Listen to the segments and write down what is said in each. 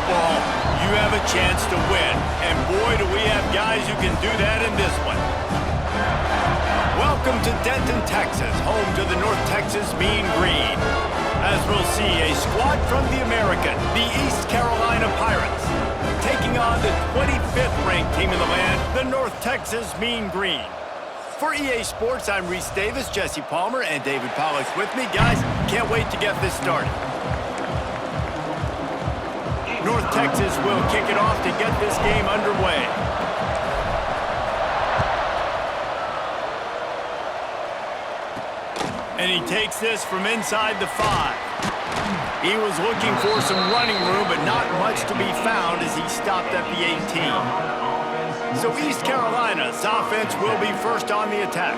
football, you have a chance to win. And boy, do we have guys who can do that in this one. Welcome to Denton, Texas, home to the North Texas Mean Green. As we'll see, a squad from the American, the East Carolina Pirates, taking on the 25th ranked team in the land, the North Texas Mean Green. For EA Sports, I'm Reese Davis, Jesse Palmer, and David Pollack's with me. Guys, can't wait to get this started. North Texas will kick it off to get this game underway. And he takes this from inside the 5. He was looking for some running room, but not much to be found as he stopped at the 18. So East Carolina's offense will be first on the attack.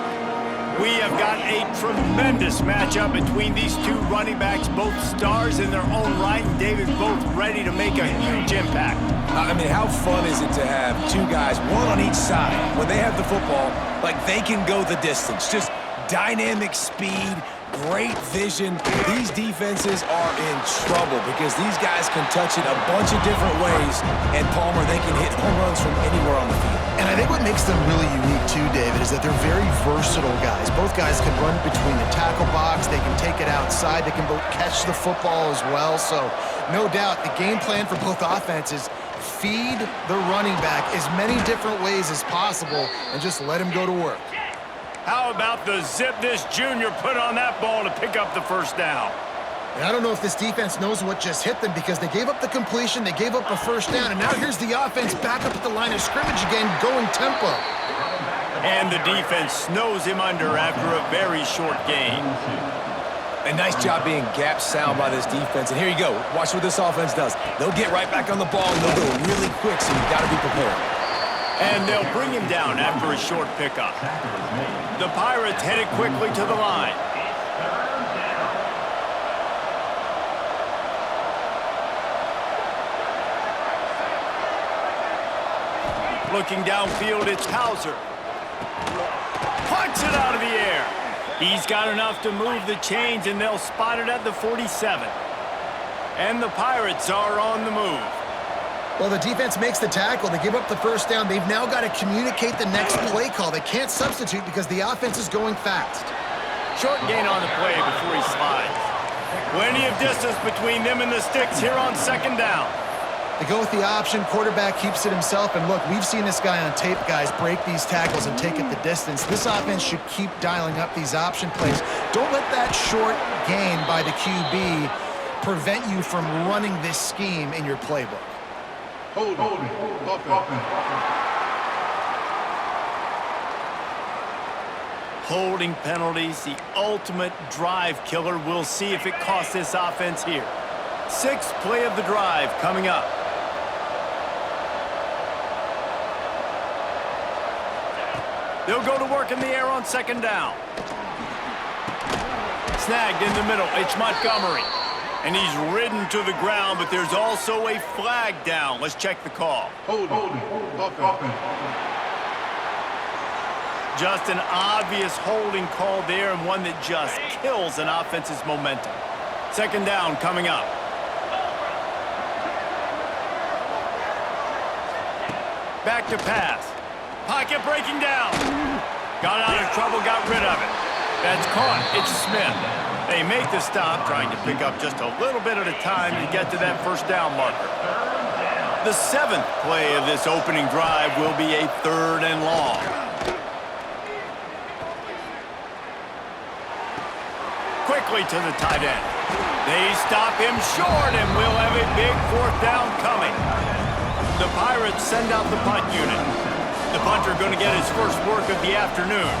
We have got a tremendous matchup between these two running backs, both stars in their own right, and David, both ready to make a huge impact. I mean, how fun is it to have two guys, one on each side, when they have the football, like they can go the distance. Just dynamic speed, great vision. These defenses are in trouble because these guys can touch it a bunch of different ways, and Palmer, they can hit home runs from anywhere on the field. And I think what makes them really unique too, David, is that they're very versatile guys. Both guys can run between the tackle box, they can take it outside, they can both catch the football as well. So no doubt the game plan for both offenses, feed the running back as many different ways as possible and just let him go to work. How about the zip this junior put on that ball to pick up the first down? And I don't know if this defense knows what just hit them because they gave up the completion, they gave up a first down, and now here's the offense back up at the line of scrimmage again, going tempo. And the defense snows him under after a very short gain. A nice job being gap sound by this defense. And here you go. Watch what this offense does. They'll get right back on the ball, and they'll go really quick, so you've got to be prepared. And they'll bring him down after a short pickup. The Pirates headed quickly to the line. Looking downfield, it's Hauser. Punts it out of the air. He's got enough to move the chains, and they'll spot it at the 47. And the Pirates are on the move. Well, the defense makes the tackle. They give up the first down. They've now got to communicate the next play call. They can't substitute because the offense is going fast. Short gain on the play before he slides. Plenty of distance between them and the sticks here on second down. They go with the option. Quarterback keeps it himself. And look, we've seen this guy on tape, guys, break these tackles and take it the distance. This offense should keep dialing up these option plays. Don't let that short gain by the QB prevent you from running this scheme in your playbook. Holding penalties, the ultimate drive killer. We'll see if it costs this offense here. Sixth play of the drive coming up. They'll go to work in the air on second down. Snagged in the middle. It's Montgomery. And he's ridden to the ground, but there's also a flag down. Let's check the call. Just an obvious holding call there, and one that just kills an offense's momentum. Second down coming up. Back to pass. Pocket breaking down. Got out of trouble, got rid of it. That's caught. It's Smith. They make the stop, trying to pick up just a little bit at a time to get to that first down marker. The seventh play of this opening drive will be a third and long. Quickly to the tight end. They stop him short, and we'll have a big fourth down coming. The Pirates send out the punt unit. The punter going to get his first work of the afternoon.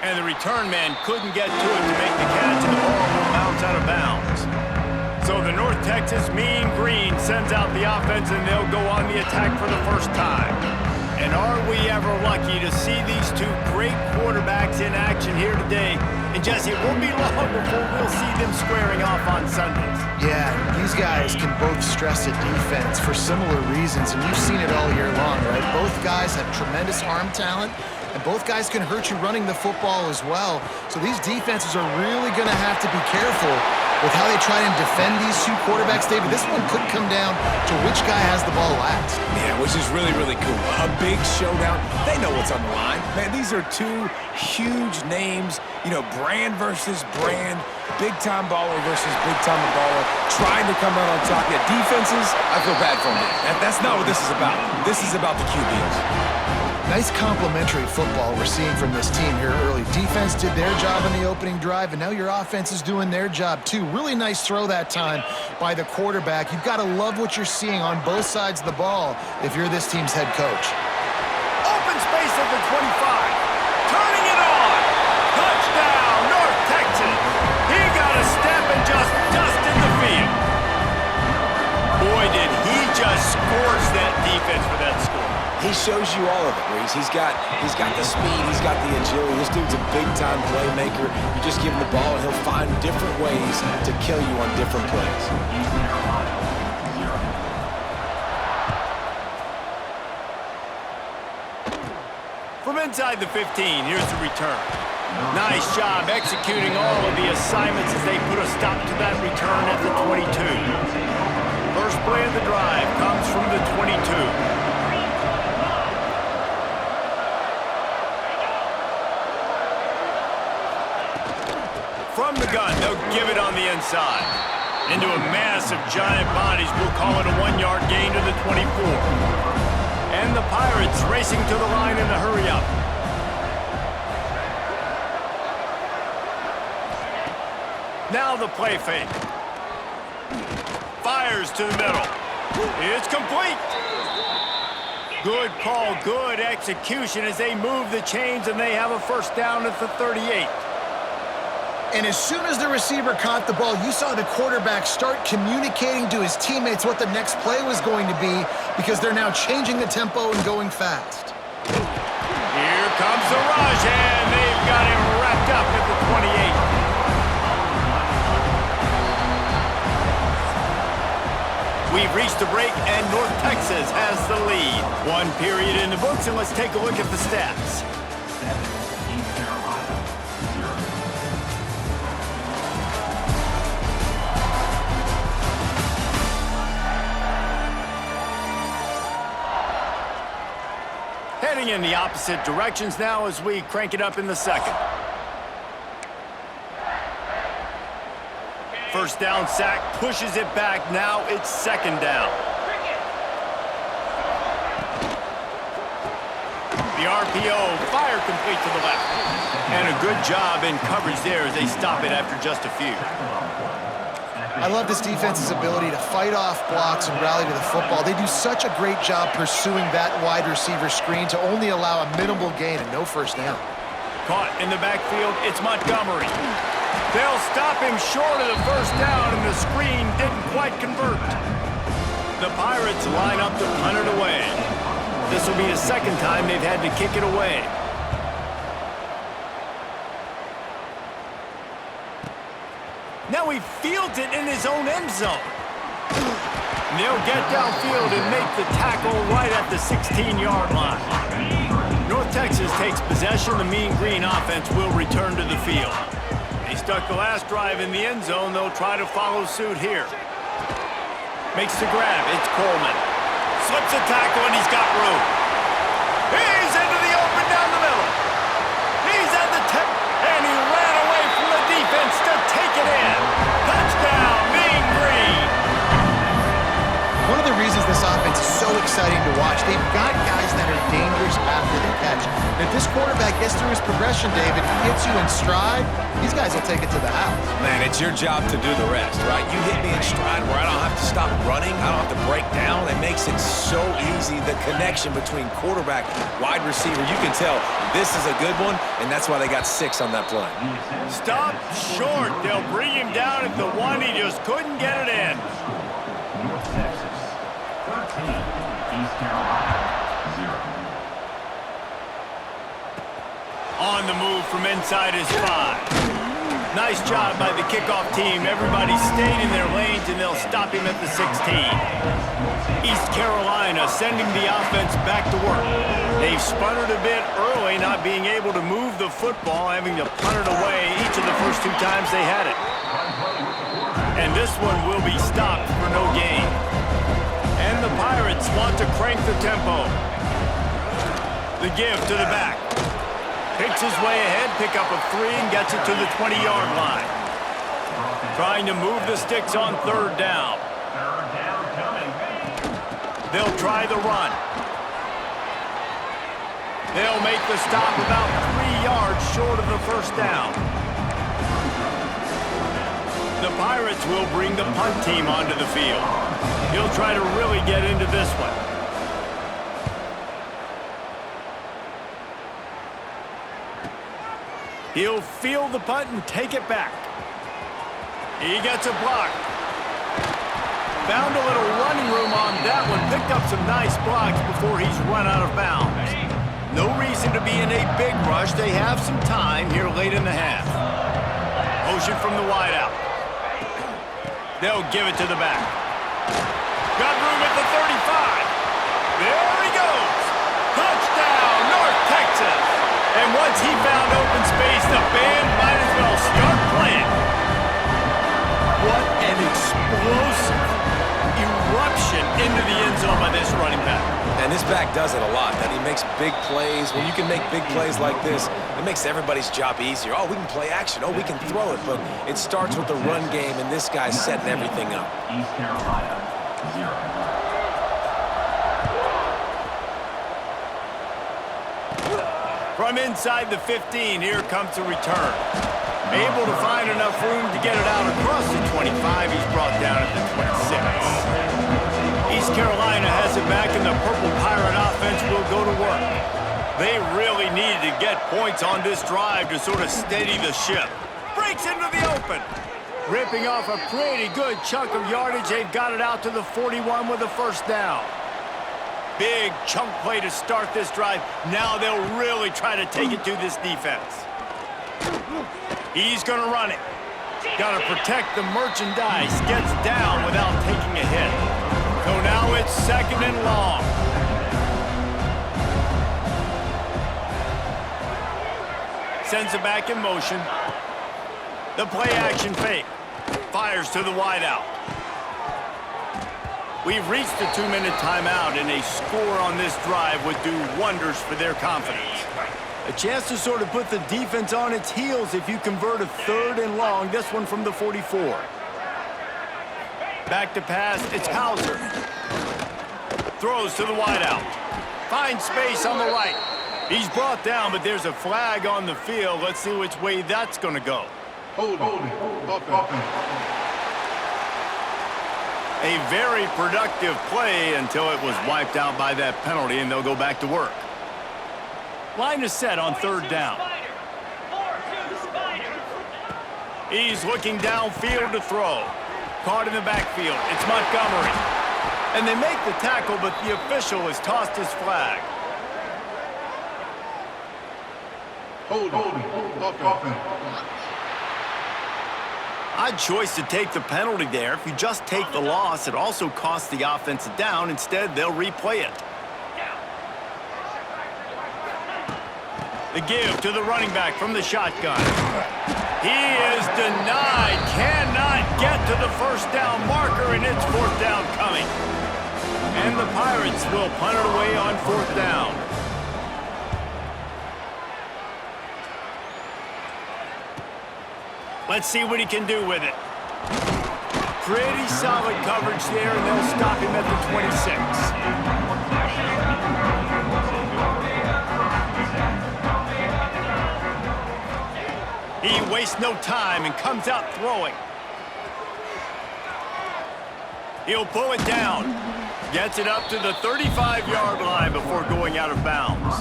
And the return man couldn't get to it to make the catch, and the ball will bounce out of bounds. So the North Texas Mean Green sends out the offense, and they'll go on the attack for the first time. And are we ever lucky to see these two great quarterbacks in action here today? And Jesse, it won't be long before we'll see them squaring off on Sundays. Yeah, these guys can both stress a defense for similar reasons, and you've seen it all year long, right? Both guys have tremendous arm talent, and both guys can hurt you running the football as well. So these defenses are really going to have to be careful with how they try and defend these two quarterbacks, David, this one could come down to which guy has the ball last. Yeah, which is really, really cool. A big showdown. They know what's on the line. Man, these are two huge names, you know, brand versus brand, big-time baller versus big-time baller, trying to come out on top. Yeah, defenses, I feel bad for them. That's not what this is about. This is about the QBs. Nice complementary football we're seeing from this team here early. Defense did their job in the opening drive, and now your offense is doing their job too. Really nice throw that time by the quarterback. You've got to love what you're seeing on both sides of the ball if you're this team's head coach. Open space at the 25. Turning it on. Touchdown, North Texas. He got a step and just dusted the field. Boy, did he just scorch that defense for that score. He shows you all of it, Reese. He's got the speed, he's got the agility. This dude's a big-time playmaker. You just give him the ball, and he'll find different ways to kill you on different plays. From inside the 15, here's the return. Nice job executing all of the assignments as they put a stop to that return at the 22. First play of the drive comes from the 22. From the gun, they'll give it on the inside. Into a mass of giant bodies, we'll call it a 1-yard gain to the 24. And the Pirates racing to the line in a hurry-up. Now the play fake. Fires to the middle. It's complete. Good call, good execution as they move the chains, and they have a first down at the 38. And as soon as the receiver caught the ball, you saw the quarterback start communicating to his teammates what the next play was going to be because they're now changing the tempo and going fast. Here comes the rush, and they've got him wrapped up at the 28. We've reached the break, and North Texas has the lead. One period in the books, and let's take a look at the stats. Heading in the opposite directions now as we crank it up in the second. First down sack, pushes it back. Now it's second down. The RPO, fire complete to the left. And a good job in coverage there as they stop it after just a few. I love this defense's ability to fight off blocks and rally to the football. They do such a great job pursuing that wide receiver screen to only allow a minimal gain and no first down. Caught in the backfield, it's Montgomery. They'll stop him short of the first down, and the screen didn't quite convert. The Pirates line up to punt it away. This will be the second time they've had to kick it away. Now he fields it in his own end zone. They'll get downfield and make the tackle right at the 16-yard line. North Texas takes possession. The Mean Green offense will return to the field. They stuck the last drive in the end zone. They'll try to follow suit here. Makes the grab. It's Coleman. Slips a tackle, and he's got room. He's into the open down the middle. He's at the tip, and he ran away from the defense to take it in. Touchdown, Mean Green. One of the reasons this offense is so exciting to watch, they've got guys that are dangerous after the catch. And if this quarterback gets through his progression, David, hits you in stride, these guys will take it to the house. Man, it's your job to do the rest, right? You hit me in stride where I don't have to stop running. I don't have to break down. It makes it so easy. The connection between quarterback, wide receiver, you can tell this is a good one, and that's why they got 6 on that play. Stop short. They'll bring him down at the 1. He just couldn't get it in. North Texas, 13, East Carolina, 0. On the move from inside his 5. Nice job by the kickoff team. Everybody stayed in their lanes, and they'll stop him at the 16. East Carolina sending the offense back to work. They've sputtered a bit early, not being able to move the football, having to punt it away each of the first 2 times they had it. And this one will be stopped for no gain. And the Pirates want to crank the tempo. The give to the back. Picks his way ahead, pick up a 3 and gets it to the 20-yard line. Trying to move the sticks on third down. Third down coming. They'll try the run. They'll make the stop about 3 yards short of the first down. The Pirates will bring the punt team onto the field. He'll try to really get into this one. He'll field the punt and take it back. He gets a block. Found a little running room on that one. Picked up some nice blocks before he's run out of bounds. No reason to be in a big rush. They have some time here late in the half. Motion from the wideout. They'll give it to the back. Got room at the 35. There he goes. Touchdown, North Texas. And once he found open space, the band might as well start playing. What an explosive eruption into the end zone by this running back. And this back does it a lot, that he makes big plays. When you can make big plays like this, it makes everybody's job easier. Oh, we can play action. Oh, we can throw it. But it starts with the run game, and this guy's setting everything up. East Carolina, 0. From inside the 15, here comes the return. Able to find enough room to get it out across the 25. He's brought down at the 26. East Carolina has it back, and the Purple Pirate offense will go to work. They really needed to get points on this drive to sort of steady the ship. Breaks into the open. Ripping off a pretty good chunk of yardage. They've got it out to the 41 with a first down. Big chunk play to start this drive. Now they'll really try to take it to this defense. He's going to run it. Got to protect the merchandise. Gets down without taking a hit. So now it's second and long. Sends it back in motion. The play action fake. Fires to the wideout. We've reached the 2-minute timeout, and a score on this drive would do wonders for their confidence. A chance to sort of put the defense on its heels if you convert a third and long, this one from the 44. Back to pass, it's Hauser. Throws to the wideout. Finds space on the right. He's brought down, but there's a flag on the field. Let's see which way that's going to go. Hold it. A very productive play until it was wiped out by that penalty, and they'll go back to work. Line is set on third down. He's looking downfield to throw. Caught in the backfield. It's Montgomery. And they make the tackle, but the official has tossed his flag. Hold it. Odd choice to take the penalty there. If you just take the loss, it also costs the offense a down. Instead, they'll replay it. The give to the running back from the shotgun. He is denied. Cannot get to the first down marker, and it's fourth down coming. And the Pirates will punt it away on fourth down. Let's see what he can do with it. Pretty solid coverage there, and they'll stop him at the 26. He wastes no time and comes out throwing. He'll pull it down. Gets it up to the 35-yard line before going out of bounds.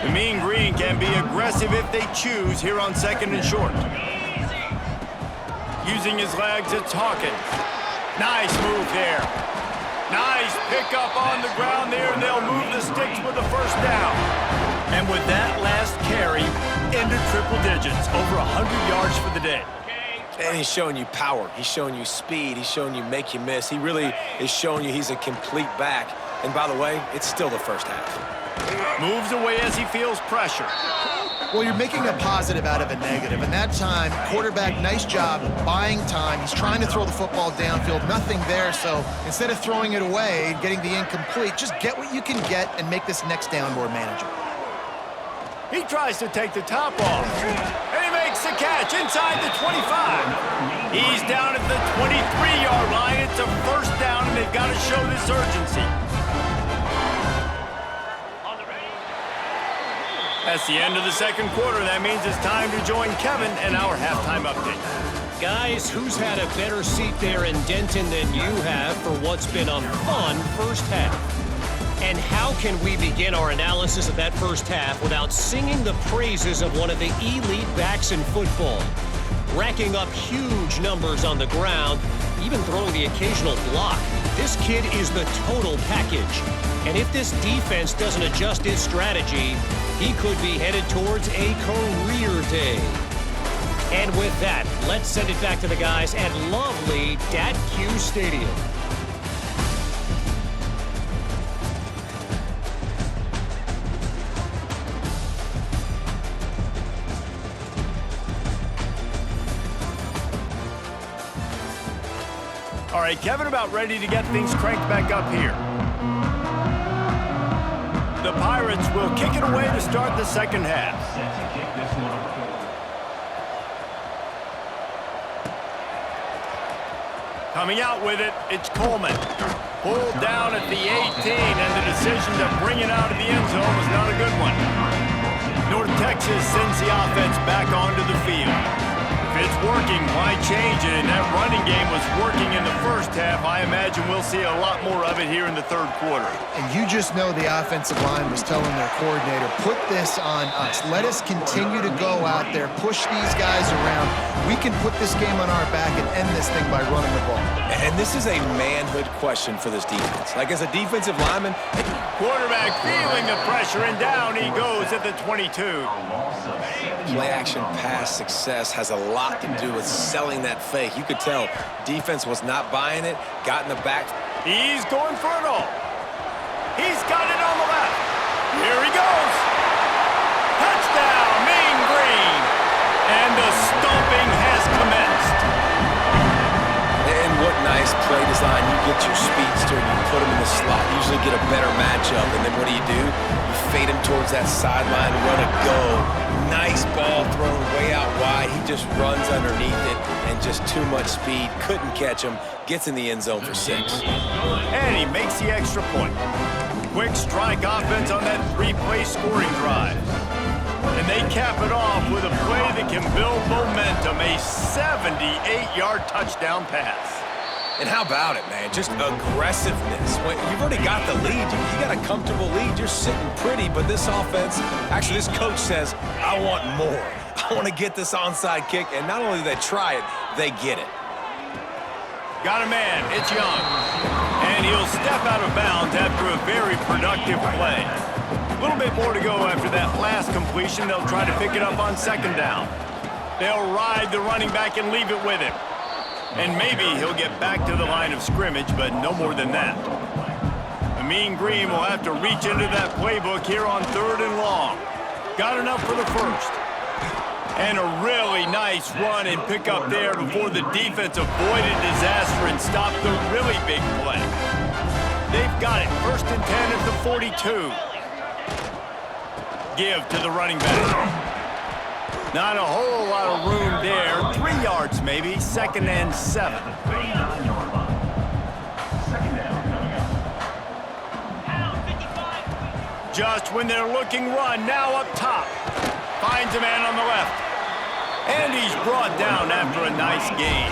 The Mean Green can be aggressive if they choose here on second and short. Using his legs, it's Hawkins. Nice move there. Nice pickup on the ground there, and they'll move the sticks with the first down. And with that last carry, into triple digits, over 100 yards for the day. And he's showing you power. He's showing you speed. He's showing you make you miss. He really is showing you he's a complete back. And by the way, it's still the first half. Moves away as he feels pressure. Well, you're making a positive out of a negative. And that time, quarterback, nice job buying time. He's trying to throw the football downfield, nothing there. So instead of throwing it away and getting the incomplete, just get what you can get and make this next down more manageable. He tries to take the top off. And he makes the catch inside the 25. He's down at the 23-yard line. It's a first down, and they've got to show this urgency. That's the end of the second quarter. That means it's time to join Kevin in our halftime update. Guys, who's had a better seat there in Denton than you have for what's been a fun first half? And how can we begin our analysis of that first half without singing the praises of one of the elite backs in football? Racking up huge numbers on the ground, even throwing the occasional block. This kid is the total package. And if this defense doesn't adjust its strategy, he could be headed towards a career day. And with that, let's send it back to the guys at lovely Dat-Q Stadium. All right, Kevin about ready to get things cranked back up here. The Pirates will kick it away to start the second half. Set to kick this one up. Coming out with it, it's Coleman. Pulled down at the 18, and the decision to bring it out of the end zone was not a good one. North Texas sends the offense back onto the field. If it's working, why change it? And that running game was working in the first half. I imagine we'll see a lot more of it here in the third quarter. And you just know the offensive line was telling their coordinator, put this on us. Let us continue to go out there, push these guys around. We can put this game on our back and end this thing by running the ball. And this is a manhood question for this defense. Like, as a defensive lineman, Quarterback feeling the pressure, and down he goes at the 22. play-action pass success has a lot to do with selling that fake. You could tell defense was not buying it, got in the back. He's going for it all. He's got it on the left. Here he goes. Touchdown, Mean Green. And the stomping has commenced. And what nice play design. You get your speedster and you put him in the slot. Usually get a better matchup. And then what do? You fade him towards that sideline, run a go. Nice ball thrown way out wide. He just runs underneath it and just too much speed. Couldn't catch him. Gets in the end zone for 6. And he makes the extra point. Quick strike offense on that 3-play scoring drive. And they cap it off with a play that can build momentum, a 78-yard touchdown pass. And how about it, man? Just aggressiveness. When you've already got the lead. You got a comfortable lead. You're sitting pretty, but this offense, actually this coach says, I want more. I want to get this onside kick. And not only do they try it, they get it. Got a man, it's Young. And he'll step out of bounds after a very productive play. A little bit more to go after that last completion. They'll try to pick it up on second down. They'll ride the running back and leave it with him. And maybe he'll get back to the line of scrimmage, but no more than that. The Mean Green will have to reach into that playbook here on 3rd and long. Got enough for the first. And a really nice run and pick up there before the defense avoided disaster and stopped the really big play. They've got it. 1st and 10 at the 42. Give to the running back. Not a whole lot of room there. 3 yards maybe. 2nd and 7. Just when they're looking run, now up top. Finds a man on the left. And he's brought down after a nice gain.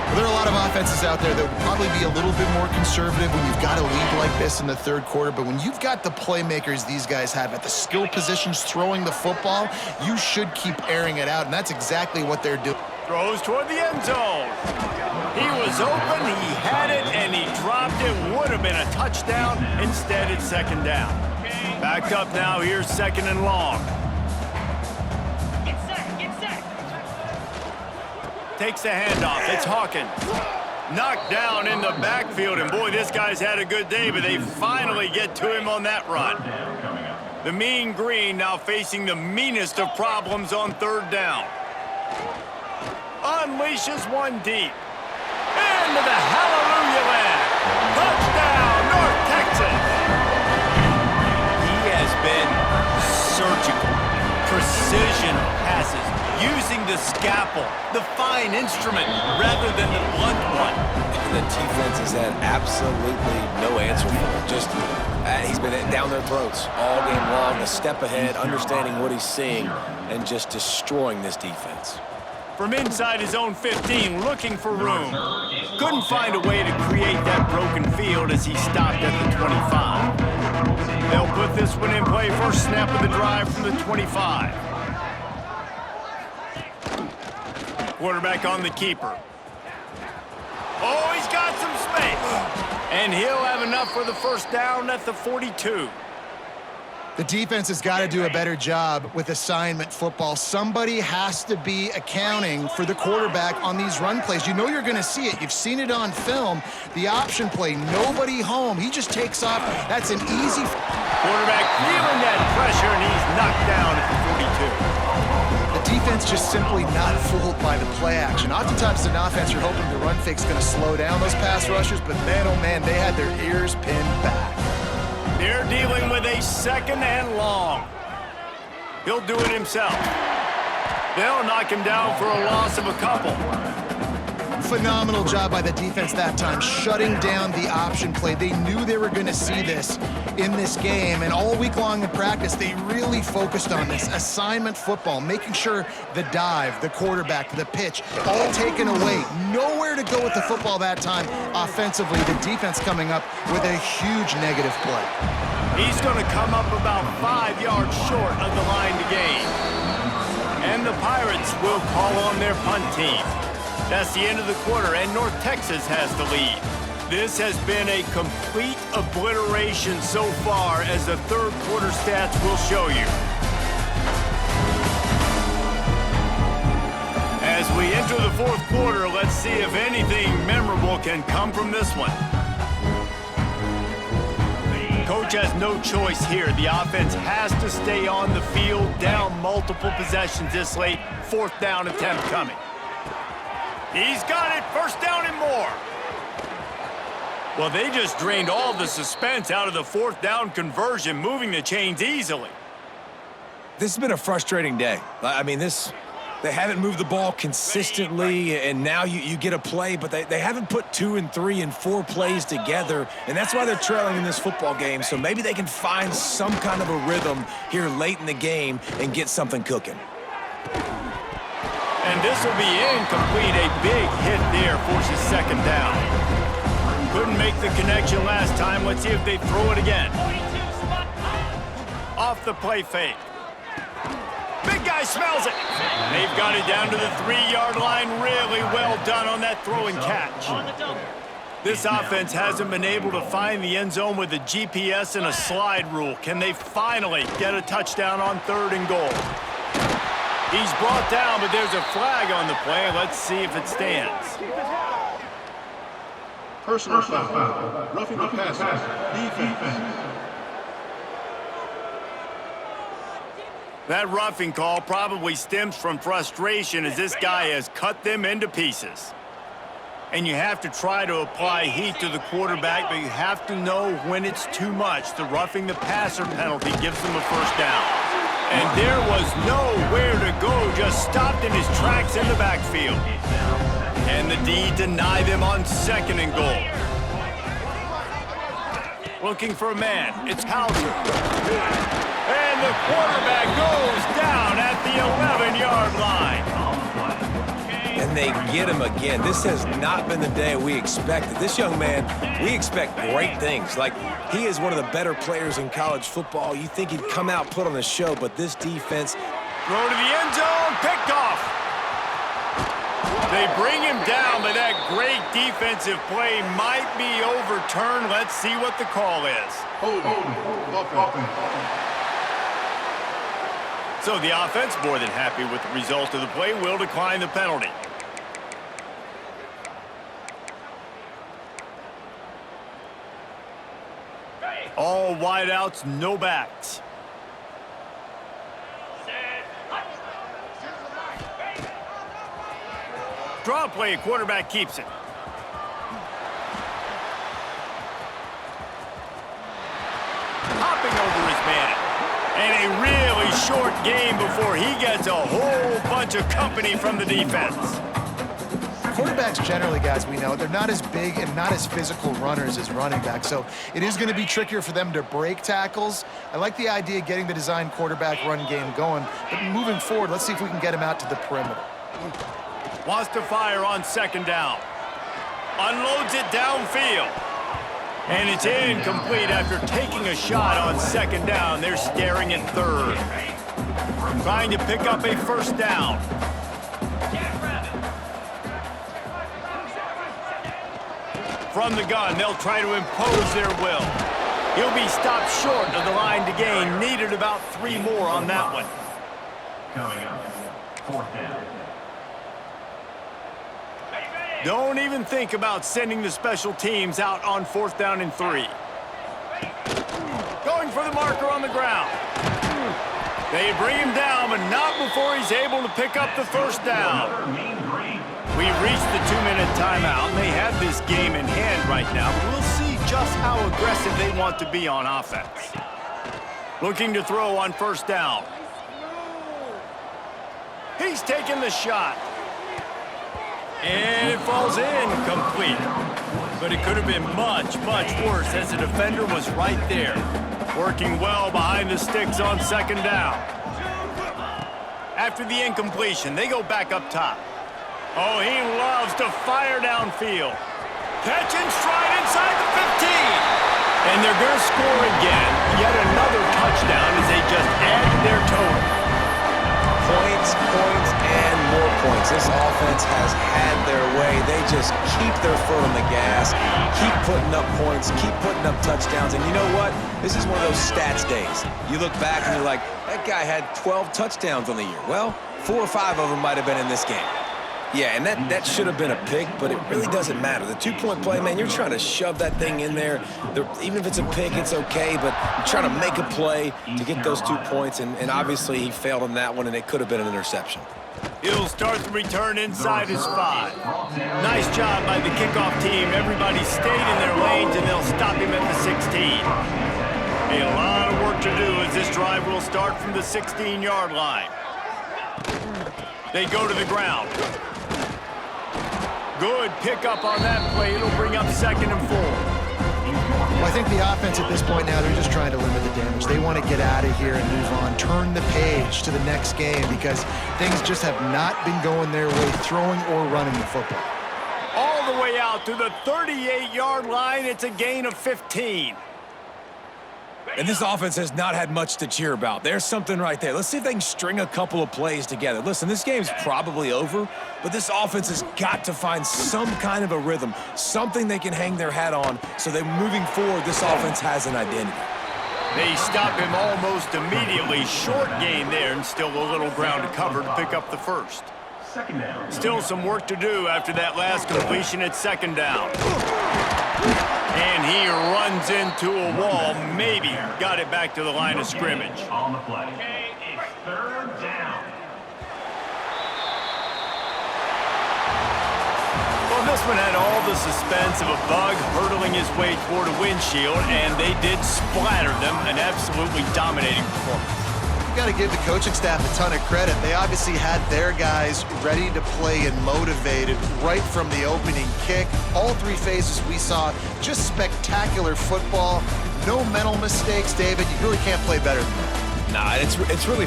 Well, there are a lot of offenses out there that would probably be a little bit more conservative when you've got a lead like this in the 3rd quarter. But when you've got the playmakers these guys have at the skill positions throwing the football, you should keep airing it out. And that's exactly what they're doing. Throws toward the end zone. He was open, he had it, and he dropped it. Would have been a touchdown. Instead, it's 2nd down. Back up now. Here's 2nd and long. Takes the handoff. It's Hawkins. Knocked down in the backfield. And boy, this guy's had a good day, but they finally get to him on that run. The mean green now facing the meanest of problems on third down. Unleashes one deep. Into the hallelujah land. Touchdown, North Texas. He has been surgical. Precision passes. Using the scalpel, the fine instrument, rather than the blunt one. The defense has had absolutely no answer for him. Just, he's been down their throats all game long, a step ahead, understanding what he's seeing, and just destroying this defense. From inside his own 15, looking for room. Couldn't find a way to create that broken field as he stopped at the 25. They'll put this one in play first snap of the drive from the 25. Quarterback on the keeper. Oh, he's got some space. And he'll have enough for the first down at the 42. The defense has got to do a better job with assignment football. Somebody has to be accounting for the quarterback on these run plays. You know you're going to see it. You've seen it on film. The option play, nobody home. He just takes off. That's an easy... Quarterback feeling that pressure, and he's knocked down at the 42. The defense just simply not fooled by the play action. Oftentimes, an offense, you're hoping the run fake's going to slow down those pass rushers, but man, oh man, they had their ears pinned back. They're dealing with a second and long. He'll do it himself. They'll knock him down for a loss of a couple. Phenomenal job by the defense that time, shutting down the option play. They knew they were going to see this in this game, and all week long in practice, they really focused on this assignment football, making sure the dive, the quarterback, the pitch, all taken away. Nowhere to go with the football that time offensively. The defense coming up with a huge negative play. He's going to come up about 5 yards short of the line to gain. And the Pirates will call on their punt team. That's the end of the quarter, and North Texas has the lead. This has been a complete obliteration so far, as the third quarter stats will show you. As we enter the fourth quarter, let's see if anything memorable can come from this one. Coach has no choice here. The offense has to stay on the field, down multiple possessions this late. Fourth down attempt coming. He's got it, first down and more. Well, they just drained all the suspense out of the fourth down conversion, moving the chains easily. This has been a frustrating day. I mean, they haven't moved the ball consistently, and now you get a play, but they haven't put 2 and 3 and 4 plays together, and that's why they're trailing in this football game. So maybe they can find some kind of a rhythm here late in the game and get something cooking. And this will be incomplete. A big hit there forces second down. Couldn't make the connection last time. Let's see if they throw it again. Off the play fake. Big guy smells it. They've got it down to the 3-yard line. Really well done on that throw and catch. This offense hasn't been able to find the end zone with a GPS and a slide rule. Can they finally get a touchdown on third and goal? He's brought down, but there's a flag on the play. Let's see if it stands. Personal foul. Roughing the passer. Defense. That roughing call probably stems from frustration, as this guy has cut them into pieces. And you have to try to apply heat to the quarterback, but you have to know when it's too much. The roughing the passer penalty gives them a first down. And there was nowhere to go, just stopped in his tracks in the backfield. And the D deny them on second and goal. Looking for a man, it's Hauser. And the quarterback goes down at the 11-yard line. And they get him again. This has not been the day we expected. This young man, we expect great things. Like, he is one of the better players in college football. You think he'd come out, put on a show, but this defense... Throw to the end zone, picked off. They bring him down, but that great defensive play might be overturned. Let's see what the call is. So the offense, more than happy with the result of the play, will decline the penalty. All wideouts, no backs. Draw play, quarterback keeps it. Hopping over his man. And a really short game before he gets a whole bunch of company from the defense. Quarterbacks generally, guys, we know, they're not as big and not as physical runners as running backs, so it is going to be trickier for them to break tackles. I like the idea of getting the design quarterback run game going, but moving forward, let's see if we can get him out to the perimeter. Wants to fire on second down. Unloads it downfield. And it's incomplete after taking a shot on second down. They're staring at third. Trying to pick up a first down. From the gun, they'll try to impose their will. He'll be stopped short of the line to gain. Needed about 3 more on that one. Coming up, fourth down. Don't even think about sending the special teams out on 4th down and 3. Going for the marker on the ground. They bring him down, but not before he's able to pick up the first down. We've reached the 2-minute timeout, and they have this game in hand right now. We'll see just how aggressive they want to be on offense. Looking to throw on first down. He's taking the shot. And it falls incomplete. But it could have been much, much worse as the defender was right there. Working well behind the sticks on second down. After the incompletion, they go back up top. Oh, he loves to fire downfield. Catch and stride inside the 15. And they're going to score again. Yet another touchdown as they just add to their total. Points, and more points. This offense has had their way. They just keep their foot on the gas, keep putting up points, keep putting up touchdowns. And you know what? This is one of those stats days. You look back and you're like, that guy had 12 touchdowns on the year. Well, 4 or 5 of them might have been in this game. Yeah, and that should have been a pick, but it really doesn't matter. The 2-point play, man, you're trying to shove that thing in there. Even if it's a pick, it's okay, but you're trying to make a play to get those 2 points, and obviously he failed on that one, and it could have been an interception. He'll start the return inside his 5. Nice job by the kickoff team. Everybody stayed in their lanes, and they'll stop him at the 16. A lot of work to do as this drive will start from the 16-yard line. They go to the ground. Good pickup on that play. It'll bring up 2nd and 4. Well, I think the offense at this point now, they're just trying to limit the damage. They want to get out of here and move on, turn the page to the next game because things just have not been going their way, throwing or running the football. All the way out to the 38-yard line. It's a gain of 15. And this offense has not had much to cheer about. There's something right there. Let's see if they can string a couple of plays together. Listen, this game's probably over, but this offense has got to find some kind of a rhythm, something they can hang their hat on so that moving forward, this offense has an identity. They stop him almost immediately. Short gain there and still a little ground to cover to pick up the first. Second down. Still some work to do after that last completion at 2nd down. And he runs into a wall, maybe got it back to the line of scrimmage. On the play. It's third down. Well, this one had all the suspense of a bug hurtling his way toward a windshield, and they did splatter them, an absolutely dominating performance. You got to give the coaching staff a ton of credit. They obviously had their guys ready to play and motivated right from the opening kick. All 3 phases we saw, just spectacular football. No mental mistakes, David. You really can't play better than that. Nah, it's really